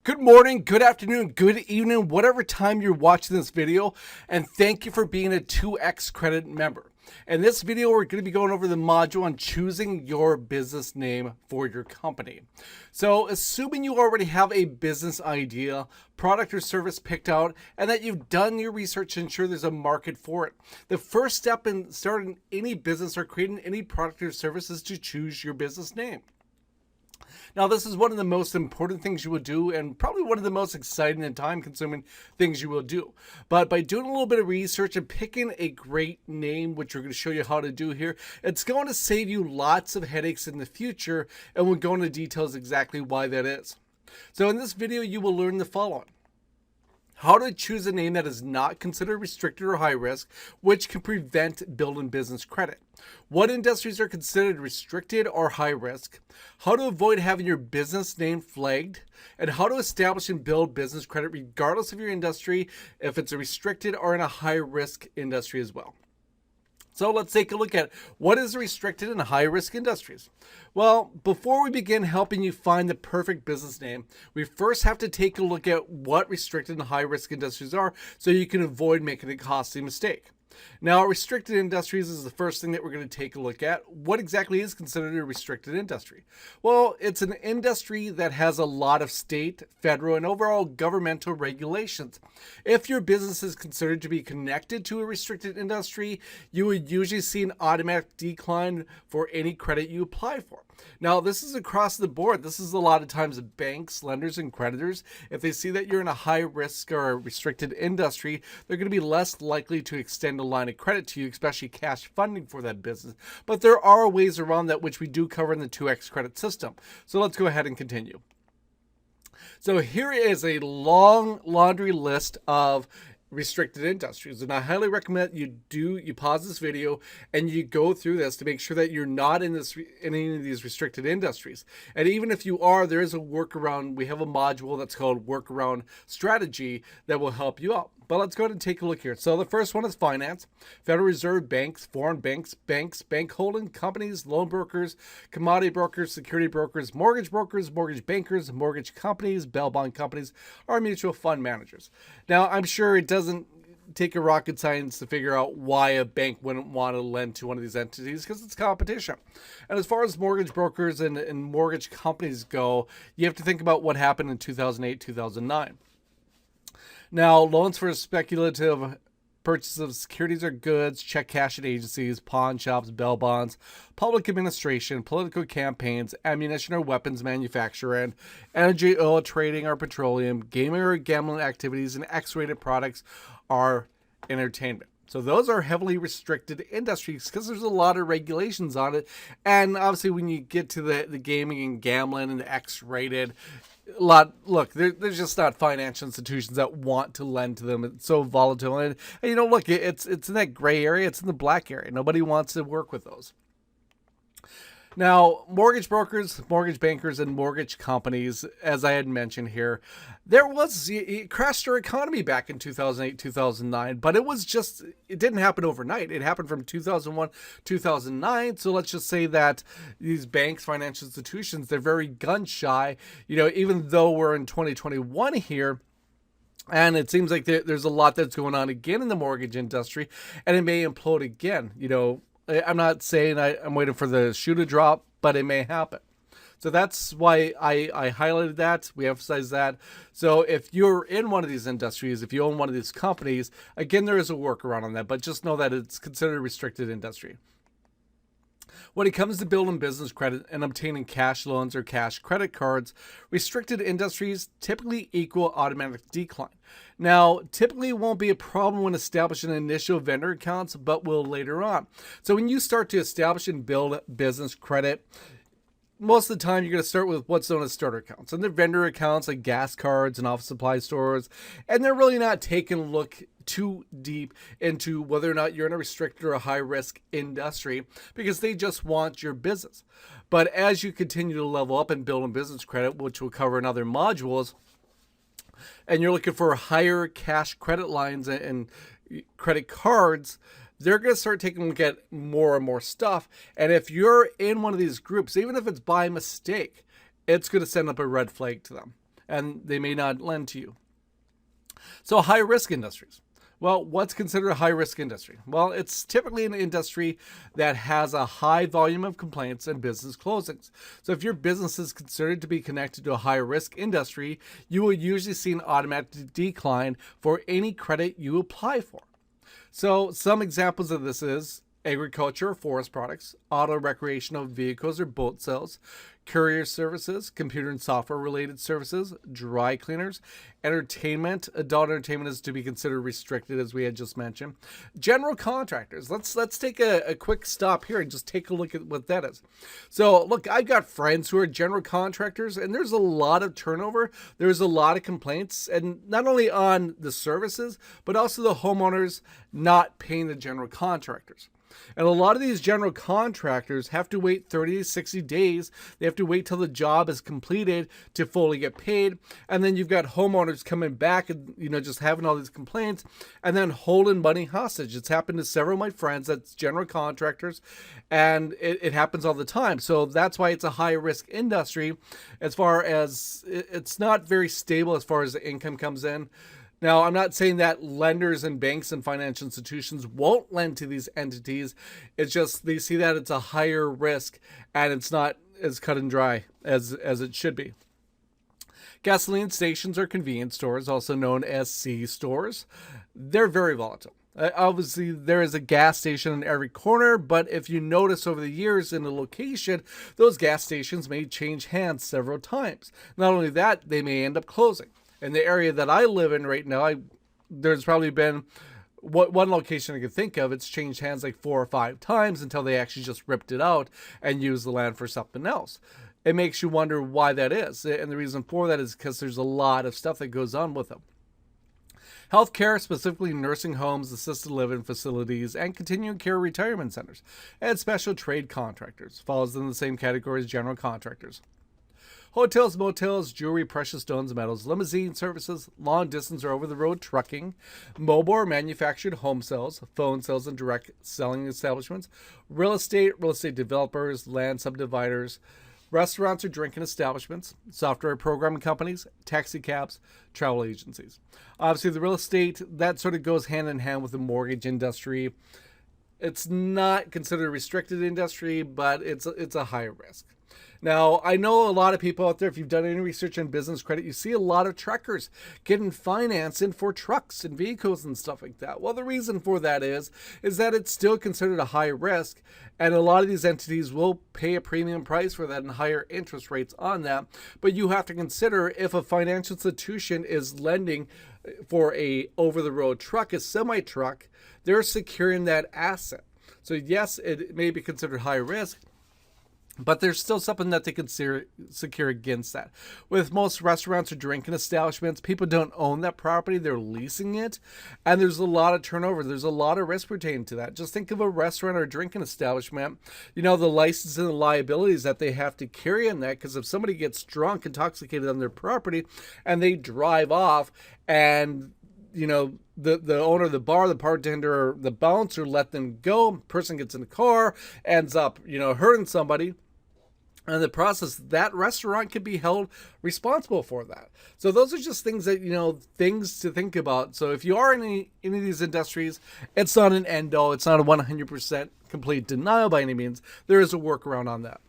Good morning, good afternoon, good evening, whatever time you're watching this video, and thank you for being a 2X Credit member. In this video, we're going to be going over the module on choosing your business name for your company. So, assuming you already have a business idea, product or service picked out, and that you've done your research to ensure there's a market for it, the first step in starting any business or creating any product or service is to choose your business name. Now, this is one of the most important things you will do and probably one of the most exciting and time-consuming things you will do. But by doing a little bit of research and picking a great name, which we're going to show you how to do here, it's going to save you lots of headaches in the future, and we'll go into details exactly why that is. So in this video, you will learn the following. How to choose a name that is not considered restricted or high risk, which can prevent building business credit. What industries are considered restricted or high risk, how to avoid having your business name flagged, and how to establish and build business credit regardless of your industry, if it's a restricted or in a high risk industry as well. So let's take a look at what is restricted and high risk industries. Well, before we begin helping you find the perfect business name, we first have to take a look at what restricted and high risk industries are so you can avoid making a costly mistake. Now, restricted industries is the first thing that we're going to take a look at. What exactly is considered a restricted industry? Well, it's an industry that has a lot of state, federal, and overall governmental regulations. If your business is considered to be connected to a restricted industry, you would usually see an automatic decline for any credit you apply for. Now, this is across the board. This is a lot of times banks, lenders, and creditors. If they see that you're in a high risk or a restricted industry, they're going to be less likely to extend a line of credit to you, especially cash funding for that business. But there are ways around that, which we do cover in the 2X credit system. So let's go ahead and continue. So here is a long laundry list of restricted industries, and I highly recommend you pause this video and you go through this to make sure that you're not in any of these restricted industries. And even if you are, there is a workaround. We have a module that's called Workaround Strategy that will help you out. But let's go ahead and take a look here. So the first one is finance, Federal Reserve banks, foreign banks, bank holding companies, loan brokers, commodity brokers, security brokers, mortgage bankers, mortgage companies, bail bond companies, or mutual fund managers. Now, I'm sure it doesn't take a rocket science to figure out why a bank wouldn't want to lend to one of these entities, because it's competition. And as far as mortgage brokers and mortgage companies go, you have to think about what happened in 2008, 2009. Now, loans for speculative purchase of securities or goods, check cashing agencies, pawn shops, bail bonds, public administration, political campaigns, ammunition or weapons manufacturer, and energy, oil trading or petroleum, gaming or gambling activities, and X-rated products are entertainment. So those are heavily restricted industries because there's a lot of regulations on it. And obviously when you get to the gaming and gambling and the X-rated, there's just not financial institutions that want to lend to them. It's so volatile. And look, it's in that gray area. It's in the black area. Nobody wants to work with those. Now, mortgage brokers, mortgage bankers, and mortgage companies, as I had mentioned here, it crashed our economy back in 2008, 2009, but it didn't happen overnight. It happened from 2001, 2009. So let's just say that these banks, financial institutions, they're very gun shy, even though we're in 2021 here. And it seems like there's a lot that's going on again in the mortgage industry, and it may implode again. I'm not saying I'm waiting for the shoe to drop, but it may happen. So that's why I highlighted that. We emphasize that. So if you're in one of these industries, if you own one of these companies, again, there is a workaround on that, but just know that it's considered a restricted industry. When it comes to building business credit and obtaining cash loans or cash credit cards, restricted industries typically equal automatic decline. Now, typically it won't be a problem when establishing initial vendor accounts, but will later on. So when you start to establish and build business credit, most of the time you're going to start with what's known as starter accounts. And they're vendor accounts like gas cards and office supply stores. And they're really not taking a look too deep into whether or not you're in a restricted or a high risk industry, because they just want your business. But as you continue to level up and build in business credit, which we'll cover in other modules, and you're looking for higher cash credit lines and credit cards, they're going to start taking a look at more and more stuff. And if you're in one of these groups, even if it's by mistake, it's going to send up a red flag to them. and they may not lend to you. So high risk industries. Well, what's considered a high risk industry? Well, it's typically an industry that has a high volume of complaints and business closings. So if your business is considered to be connected to a high risk industry, you will usually see an automatic decline for any credit you apply for. So some examples of this is agriculture or forest products, auto recreational vehicles or boat sales, courier services, computer and software related services, dry cleaners, entertainment. Adult entertainment is to be considered restricted, as we had just mentioned. General contractors. Let's take a quick stop here and just take a look at what that is. So look, I've got friends who are general contractors, and there's a lot of turnover. There's a lot of complaints, and not only on the services, but also the homeowners not paying the general contractors. And a lot of these general contractors have to wait 30 to 60 days. They have to wait till the job is completed to fully get paid. And then you've got homeowners coming back and, just having all these complaints and then holding money hostage. It's happened to several of my friends that's general contractors, and it happens all the time. So that's why it's a high risk industry, as far as it's not very stable as far as the income comes in. Now, I'm not saying that lenders and banks and financial institutions won't lend to these entities. It's just they see that it's a higher risk and it's not as cut and dry as it should be. Gasoline stations or convenience stores, also known as C-stores, they're very volatile. Obviously, there is a gas station in every corner, but if you notice over the years in a location, those gas stations may change hands several times. Not only that, they may end up closing. In the area that I live in right now, there's probably been one location I could think of. It's changed hands like 4 or 5 times until they actually just ripped it out and used the land for something else. It makes you wonder why that is. And the reason for that is because there's a lot of stuff that goes on with them. Healthcare, specifically nursing homes, assisted living facilities, and continuing care retirement centers, and special trade contractors, falls in the same category as general contractors. Hotels, motels, jewelry, precious stones, metals, limousine services, long distance or over-the-road trucking, mobile or manufactured home sales, phone sales and direct selling establishments, real estate developers, land subdividers, restaurants or drinking establishments, software programming companies, taxi cabs, travel agencies. Obviously, the real estate, that sort of goes hand in hand with the mortgage industry. It's not considered a restricted industry, but it's a higher risk. Now, I know a lot of people out there, if you've done any research on business credit, you see a lot of truckers getting financing for trucks and vehicles and stuff like that. Well, the reason for that is that it's still considered a high risk, and a lot of these entities will pay a premium price for that and higher interest rates on that. But you have to consider, if a financial institution is lending for a over-the-road truck, a semi-truck, they're securing that asset. So yes, it may be considered high risk, but there's still something that they can secure against that. With most restaurants or drinking establishments, people don't own that property, they're leasing it, and there's a lot of turnover. There's a lot of risk pertaining to that. Just think of a restaurant or a drinking establishment, the license and the liabilities that they have to carry in that, because if somebody gets drunk, intoxicated on their property, and they drive off, and the owner of the bar, the bartender, or the bouncer let them go, person gets in the car, ends up, hurting somebody. And in the process, that restaurant could be held responsible for that. So those are just things that, things to think about. So if you are in any of these industries, it's not an end all. It's not a 100% complete denial by any means. There is a workaround on that.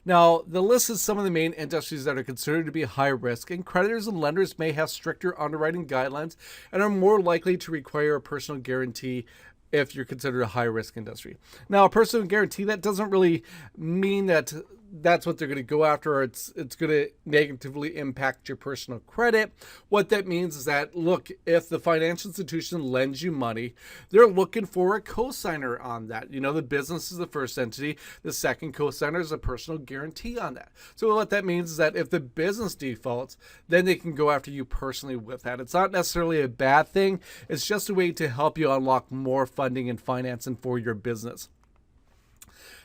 Now, the list is some of the main industries that are considered to be high risk, and creditors and lenders may have stricter underwriting guidelines and are more likely to require a personal guarantee if you're considered a high-risk industry. Now, a personal guarantee, that doesn't really mean that that's what they're going to go after, or it's going to negatively impact your personal credit. What that means is that, look, if the financial institution lends you money, they're looking for a cosigner on that. The business is the first entity. The second cosigner is a personal guarantee on that. So what that means is that if the business defaults, then they can go after you personally with that. It's not necessarily a bad thing. It's just a way to help you unlock more funding and financing for your business.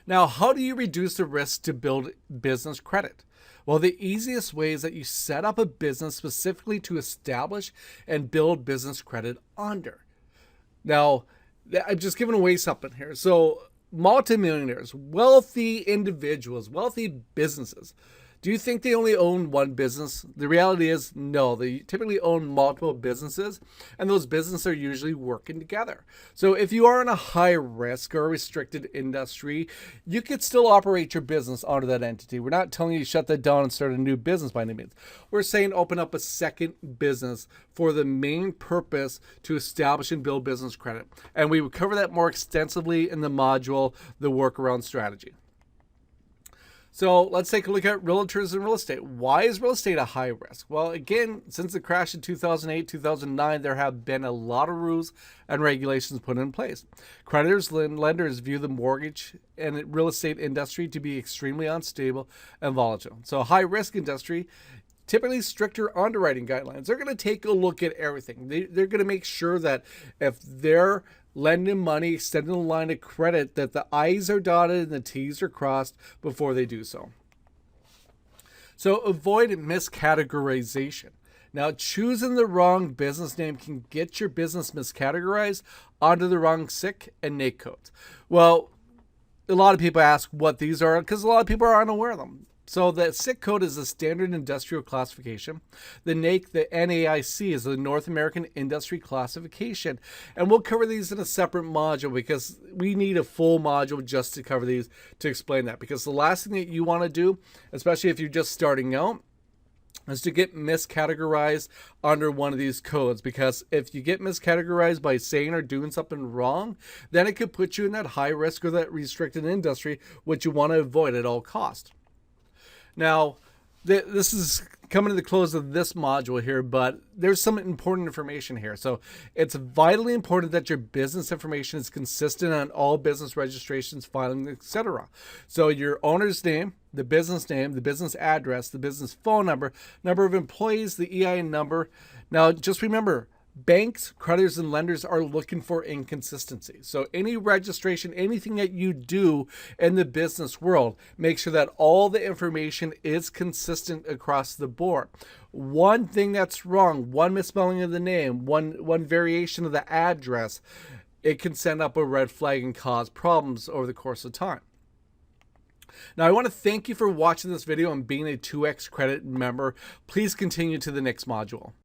Now, how do you reduce the risk to build business credit? Well, the easiest way is that you set up a business specifically to establish and build business credit under. Now, I'm just giving away something here. So, multimillionaires, wealthy individuals, wealthy businesses, Do you think they only own one business? The reality is no, they typically own multiple businesses, and those businesses are usually working together. So if you are in a high risk or restricted industry, you could still operate your business under that entity. We're not telling you to shut that down and start a new business by any means. We're saying open up a second business for the main purpose to establish and build business credit. And we will cover that more extensively in the module, the workaround strategy. So let's take a look at realtors and real estate. Why is real estate a high risk? Well, again, since the crash in 2008, 2009, there have been a lot of rules and regulations put in place. Creditors and lenders view the mortgage and real estate industry to be extremely unstable and volatile. So high risk industry, typically stricter underwriting guidelines. They're going to take a look at everything. They're going to make sure that if they're lending money, extending the line of credit, that the I's are dotted and the T's are crossed before they do so. So avoid miscategorization. Now, choosing the wrong business name can get your business miscategorized onto the wrong SIC and NAIC codes. Well, a lot of people ask what these are because a lot of people are unaware of them. So the SIC code is the Standard Industrial Classification. The NAIC, the NAIC, is the North American Industry Classification. And we'll cover these in a separate module because we need a full module just to cover these, to explain that. Because the last thing that you want to do, especially if you're just starting out, is to get miscategorized under one of these codes. Because if you get miscategorized by saying or doing something wrong, then it could put you in that high risk or that restricted industry, which you want to avoid at all costs. Now, this is coming to the close of this module here, but there's some important information here. So it's vitally important that your business information is consistent on all business registrations, filing, etc. So your owner's name, the business address, the business phone number, number of employees, the EIN number. Now, just remember, banks, creditors, and lenders are looking for inconsistency. So any registration, anything that you do in the business world, make sure that all the information is consistent across the board. One thing that's wrong, one misspelling of the name, one variation of the address, it can send up a red flag and cause problems over the course of time. Now, I want to thank you for watching this video and being a 2X credit member. Please continue to the next module.